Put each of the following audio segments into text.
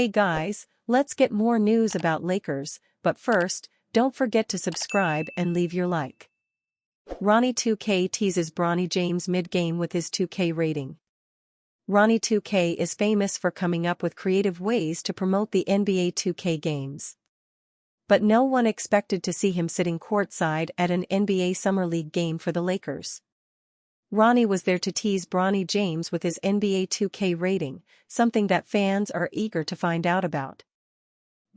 Hey guys, let's get more news about Lakers, but first, don't forget to subscribe and leave your like. Ronnie 2K teases Bronny James mid-game with his 2K rating. Ronnie 2K is famous for coming up with creative ways to promote the NBA 2K games. But no one expected to see him sitting courtside at an NBA Summer League game for the Lakers. Ronnie was there to tease Bronny James with his NBA 2K rating, something that fans are eager to find out about.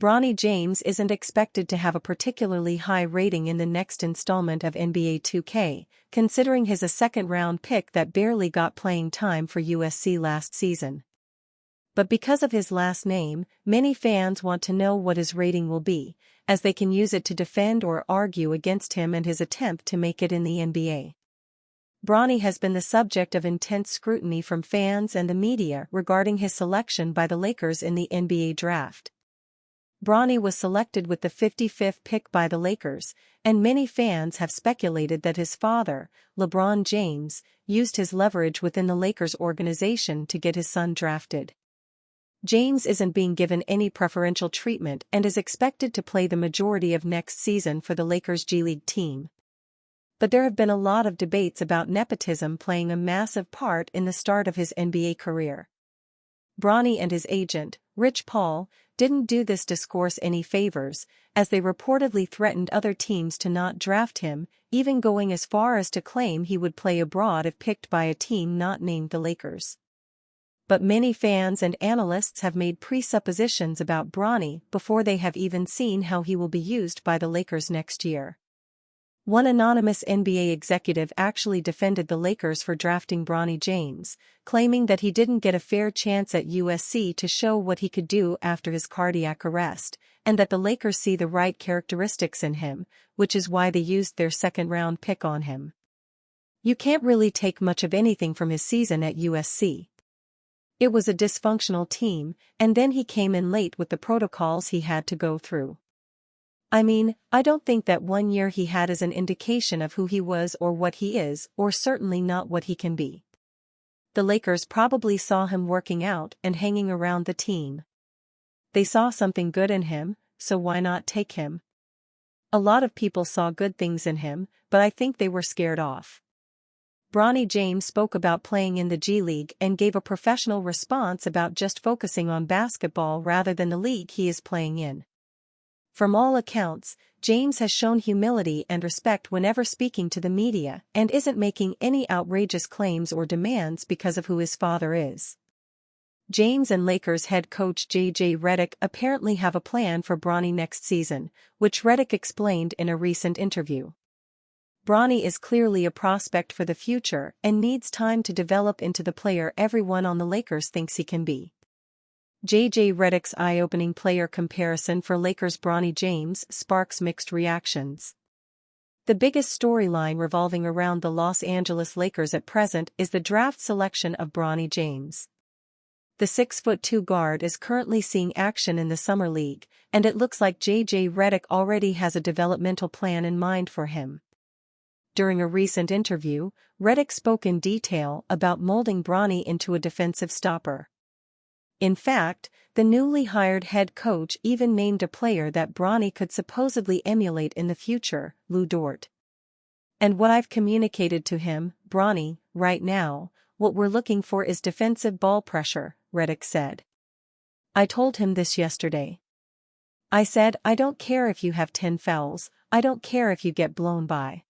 Bronny James isn't expected to have a particularly high rating in the next installment of NBA 2K, considering he's a second-round pick that barely got playing time for USC last season. But because of his last name, many fans want to know what his rating will be, as they can use it to defend or argue against him and his attempt to make it in the NBA. Bronny has been the subject of intense scrutiny from fans and the media regarding his selection by the Lakers in the NBA draft. Bronny was selected with the 55th pick by the Lakers, and many fans have speculated that his father, LeBron James, used his leverage within the Lakers organization to get his son drafted. James isn't being given any preferential treatment and is expected to play the majority of next season for the Lakers G League team. But there have been a lot of debates about nepotism playing a massive part in the start of his NBA career. Bronny and his agent, Rich Paul, didn't do this discourse any favors, as they reportedly threatened other teams to not draft him, even going as far as to claim he would play abroad if picked by a team not named the Lakers. But many fans and analysts have made presuppositions about Bronny before they have even seen how he will be used by the Lakers next year. One anonymous NBA executive actually defended the Lakers for drafting Bronny James, claiming that he didn't get a fair chance at USC to show what he could do after his cardiac arrest, and that the Lakers see the right characteristics in him, which is why they used their second-round pick on him. You can't really take much of anything from his season at USC. It was a dysfunctional team, and then he came in late with the protocols he had to go through. I mean, I don't think that 1 year he had is an indication of who he was or what he is, or certainly not what he can be. The Lakers probably saw him working out and hanging around the team. They saw something good in him, so why not take him? A lot of people saw good things in him, but I think they were scared off. Bronny James spoke about playing in the G League and gave a professional response about just focusing on basketball rather than the league he is playing in. From all accounts, James has shown humility and respect whenever speaking to the media and isn't making any outrageous claims or demands because of who his father is. James and Lakers head coach J.J. Redick apparently have a plan for Bronny next season, which Redick explained in a recent interview. Bronny is clearly a prospect for the future and needs time to develop into the player everyone on the Lakers thinks he can be. J.J. Redick's eye-opening player comparison for Lakers' Bronny James sparks mixed reactions. The biggest storyline revolving around the Los Angeles Lakers at present is the draft selection of Bronny James. The 6'2" guard is currently seeing action in the Summer League, and it looks like J.J. Redick already has a developmental plan in mind for him. During a recent interview, Redick spoke in detail about molding Bronny into a defensive stopper. In fact, the newly hired head coach even named a player that Bronny could supposedly emulate in the future, Lu Dort. And what I've communicated to him, Bronny, right now, what we're looking for is defensive ball pressure, Redick said. I told him this yesterday. I said, I don't care if you have 10 fouls, I don't care if you get blown by.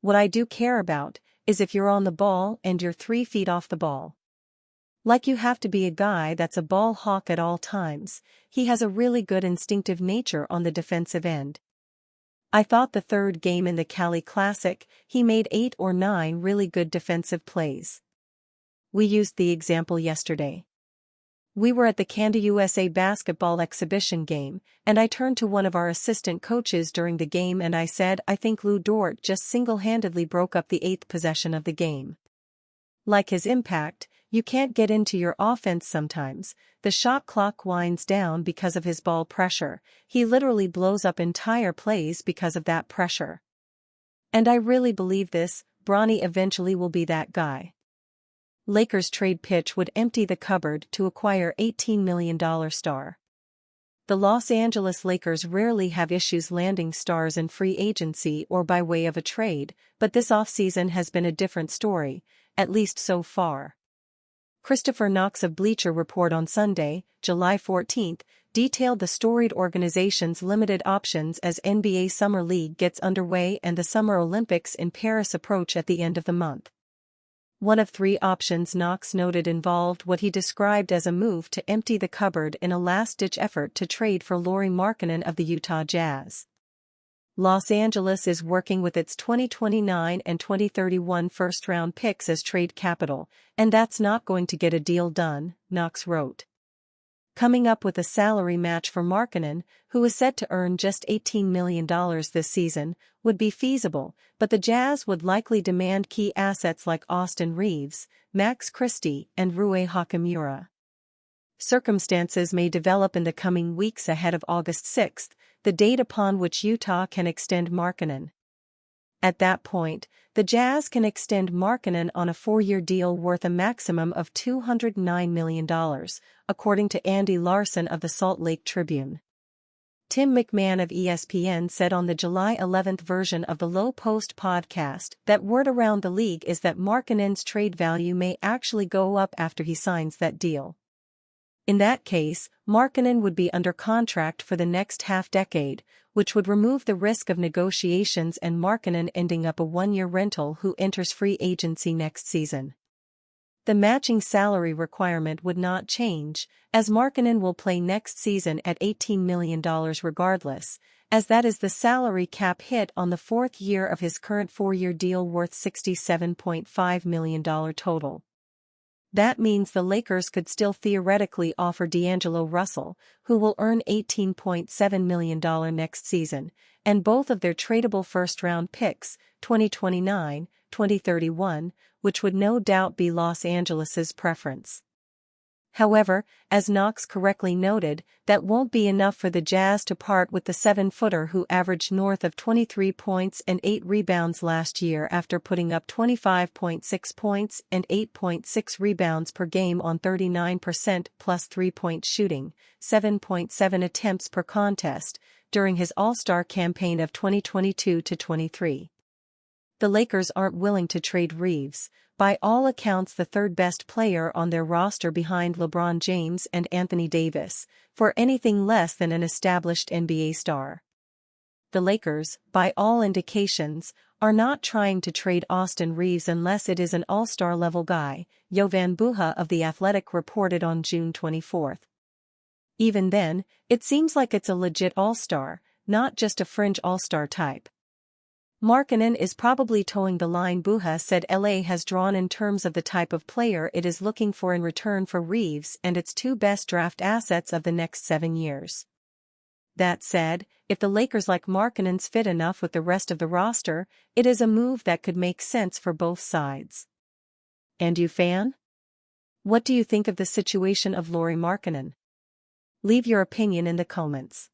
What I do care about is if you're on the ball and you're 3 feet off the ball. Like you have to be a guy that's a ball hawk at all times. He has a really good instinctive nature on the defensive end. I thought the third game in the Cali Classic, he made 8 or 9 really good defensive plays. We used the example yesterday. We were at the Canada USA basketball exhibition game, and I turned to one of our assistant coaches during the game and I said, I think Lu Dort just single-handedly broke up the 8th possession of the game. Like his impact, you can't get into your offense sometimes, the shot clock winds down because of his ball pressure, he literally blows up entire plays because of that pressure. And I really believe this, Bronny eventually will be that guy. Lakers trade pitch would empty the cupboard to acquire $18 million star. The Los Angeles Lakers rarely have issues landing stars in free agency or by way of a trade, but this offseason has been a different story, at least so far. Christopher Knox of Bleacher Report on Sunday, July 14, detailed the storied organization's limited options as NBA Summer League gets underway and the Summer Olympics in Paris approach at the end of the month. One of three options Knox noted involved what he described as a move to empty the cupboard in a last-ditch effort to trade for Lauri Markkanen of the Utah Jazz. Los Angeles is working with its 2029 and 2031 first-round picks as trade capital, and that's not going to get a deal done, Knox wrote. Coming up with a salary match for Markkanen, who is set to earn just $18 million this season, would be feasible, but the Jazz would likely demand key assets like Austin Reeves, Max Christie, and Rui Hachimura. Circumstances may develop in the coming weeks ahead of August 6, the date upon which Utah can extend Markkanen. At that point, the Jazz can extend Markkanen on a 4-year deal worth a maximum of $209 million, according to Andy Larson of the Salt Lake Tribune. Tim McMahon of ESPN said on the July 11 version of the Low Post podcast that word around the league is that Markkanen's trade value may actually go up after he signs that deal. In that case, Markkanen would be under contract for the next half-decade, which would remove the risk of negotiations and Markkanen ending up a 1-year rental who enters free agency next season. The matching salary requirement would not change, as Markkanen will play next season at $18 million regardless, as that is the salary cap hit on the 4th year of his current 4-year deal worth $67.5 million total. That means the Lakers could still theoretically offer D'Angelo Russell, who will earn $18.7 million next season, and both of their tradable first-round picks, 2029, 2031, which would no doubt be Los Angeles's preference. However, as Knox correctly noted, that won't be enough for the Jazz to part with the 7-footer who averaged north of 23 points and 8 rebounds last year after putting up 25.6 points and 8.6 rebounds per game on 39% plus 3-point shooting, 7.7 attempts per contest, during his All-Star campaign of 2022-23. The Lakers aren't willing to trade Reeves, by all accounts the third-best player on their roster behind LeBron James and Anthony Davis, for anything less than an established NBA star. The Lakers, by all indications, are not trying to trade Austin Reeves unless it is an all-star level guy, Jovan Buha of The Athletic reported on June 24. Even then, it seems like it's a legit all-star, not just a fringe all-star type. Markkanen is probably towing the line Buha said LA has drawn in terms of the type of player it is looking for in return for Reeves and its 2 best draft assets of the next 7 years. That said, if the Lakers like Markkanen's fit enough with the rest of the roster, it is a move that could make sense for both sides. And you fan? What do you think of the situation of Lauri Markkanen? Leave your opinion in the comments.